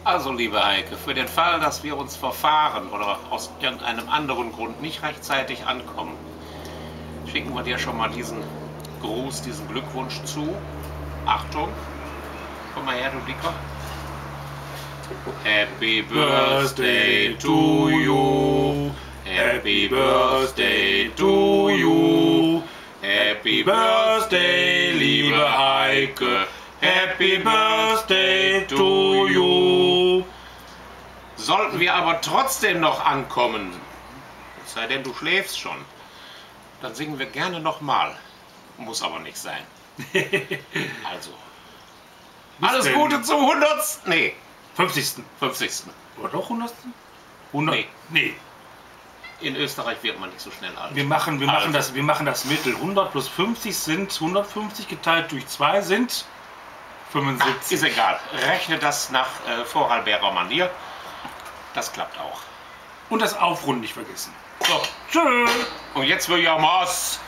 Also, liebe Heike, für den Fall, dass wir uns verfahren oder aus irgendeinem anderen Grund nicht rechtzeitig ankommen, schicken wir dir schon mal diesen Gruß, diesen Glückwunsch zu. Achtung, komm mal her, du Dicker. Happy Birthday to you. Happy Birthday to you. Happy Birthday, liebe Heike. Happy Birthday to you. Sollten wir aber trotzdem noch ankommen, es sei denn du schläfst schon, dann singen wir gerne nochmal. Muss aber nicht sein. Also, alles Gute zum 100. Nee. 50. 50. Oder doch 100? 100? Nee. Nee. In Österreich wird man nicht so schnell alt. Wir machen das Mittel. 100 plus 50 sind 150 geteilt durch 2 sind 75. Ist egal. Rechne das nach Vorarlberger Manier. Das klappt auch. Und das Aufrunden nicht vergessen. So. Tschüss. Und jetzt will ich auch Maß.